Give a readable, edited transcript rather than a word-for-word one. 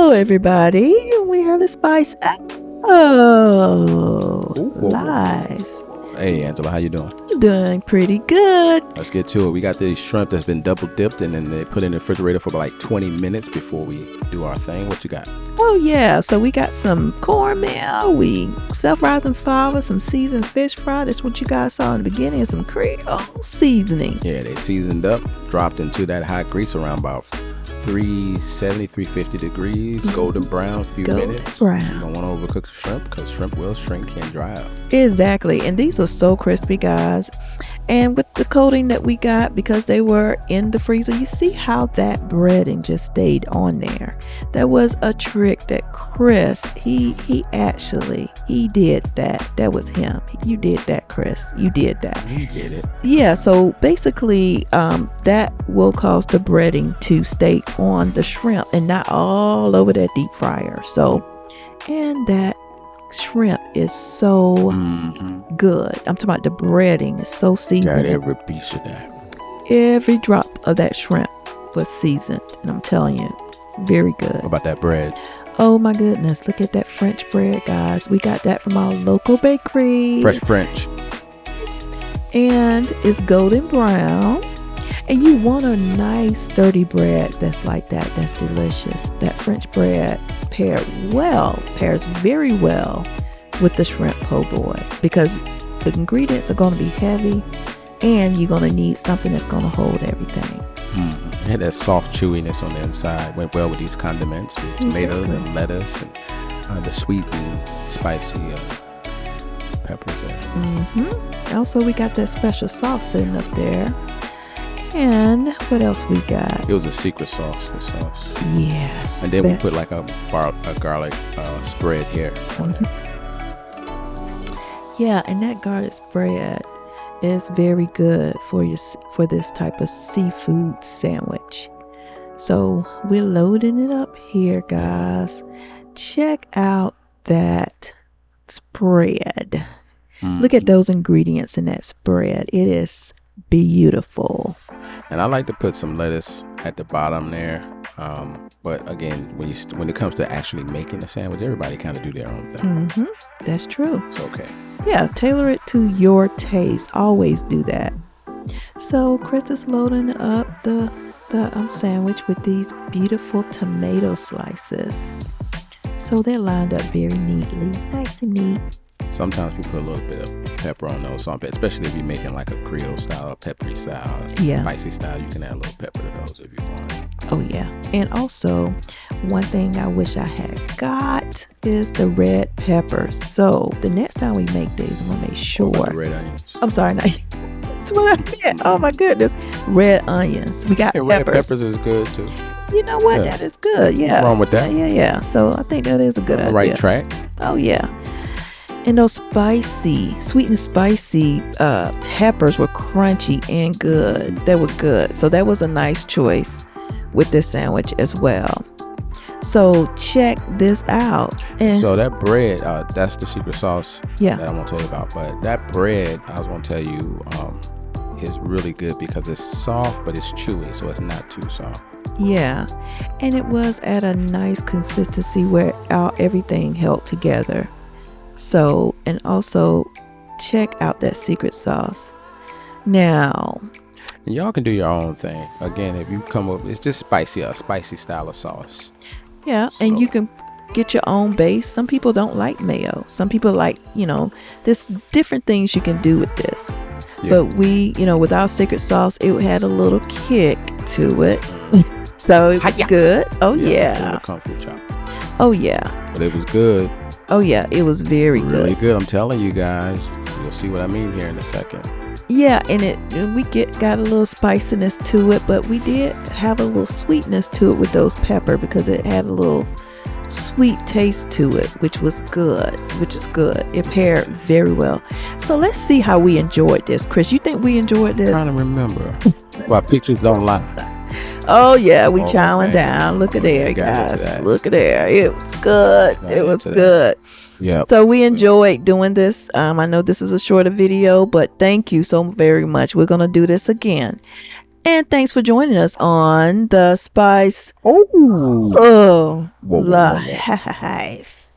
Hello, everybody. We are the Spice live. Hey, Angela, how you doing? Doing pretty good. Let's get to it. We got this shrimp that's been double dipped, and then they put it in the refrigerator for like 20 minutes before we do our thing. What you got? Oh, yeah. So we got some cornmeal, we self-rising flour, some seasoned fish fry. That's what you guys saw in the beginning, and some Creole seasoning. Yeah, they seasoned up, dropped into that hot grease around about 370, 350 degrees, golden brown, minutes. Brown. You don't want to overcook the shrimp because shrimp will shrink and dry out. Exactly. And these are so crispy, guys. And with the coating that we got, because they were in the freezer, you see how that breading just stayed on there. That was a trick that Chris, he did that. That was him. You did that, Chris. You did that. You did it. Yeah, so basically that will cause the breading to stay on the shrimp and not all over that deep fryer. So, and that shrimp is so good. I'm talking about the breading is so seasoned. Got every piece of that. Every drop of that shrimp was seasoned, and I'm telling you, it's very good. What about that bread? Oh my goodness, look at that French bread, guys. We got that from our local bakery. Fresh French. And it's golden brown. And you want a nice sturdy bread that's like that. That's delicious. That French bread pairs very well with the shrimp po' boy, because the ingredients are going to be heavy and you're going to need something that's going to hold everything. It had that soft chewiness on the inside. Went well with these condiments, with tomatoes and lettuce and the sweet and spicy peppers there. Also, we got that special sauce sitting up there. And what else we got? It was a secret sauce, the sauce. Yes. And then we put like a garlic spread here on it. Yeah, and that garlic spread is very good for this type of seafood sandwich. So we're loading it up here, guys. Check out that spread. Look at those ingredients in that spread. It is beautiful. And I like to put some lettuce at the bottom there. But again, when it comes to actually making the sandwich, everybody kind of do their own thing. That's true. It's okay. Yeah, tailor it to your taste. Always do that. So Chris is loading up the sandwich with these beautiful tomato slices. So they're lined up very neatly, nice and neat. Sometimes we put a little bit of pepper on those, especially if you're making like a Creole style, peppery style, spicy style. You can add a little pepper to those if you want. Oh yeah. And also, one thing I wish I had got is the red peppers. So the next time we make these, I'm gonna make sure. The red onions. I'm sorry, that's what I meant. Oh my goodness, red onions. We got peppers. Red peppers is good too. You know what? Yeah. That is good. Yeah. Nothing wrong with that. Yeah. So I think that is a good idea. Right track. Oh yeah. And those sweet and spicy peppers were crunchy and good. They were good. So that was a nice choice with this sandwich as well. So check this out. And so that bread, that's the secret sauce that I want to tell you about. But that bread, I was going to tell you, is really good because it's soft, but it's chewy. So it's not too soft. Yeah. And it was at a nice consistency where everything held together. So, and also check out that secret sauce. Now, and y'all can do your own thing. Again, if you come up, it's just a spicy style of sauce. Yeah, so. And you can get your own base. Some people don't like mayo. Some people like, there's different things you can do with this. Yeah. But we, with our secret sauce, it had a little kick to it. So it was good. Oh, yeah. Kung Fu chop. Oh, yeah. But it was good. Oh yeah, it was very good. Really good. I'm telling you guys. You'll see what I mean here in a second. Yeah, and we got a little spiciness to it, but we did have a little sweetness to it with those pepper because it had a little sweet taste to it, which is good. It paired very well. So let's see how we enjoyed this. Chris, you think we enjoyed this? I'm trying to remember. Well, pictures don't lie. Oh yeah, we chowing down. Look at there, guys. Look at there. It was good. It was good. Yeah. So we enjoyed doing this. I know this is a shorter video, but thank you so very much. We're gonna do this again. And thanks for joining us on the Spice Oh. of Whoa. Life.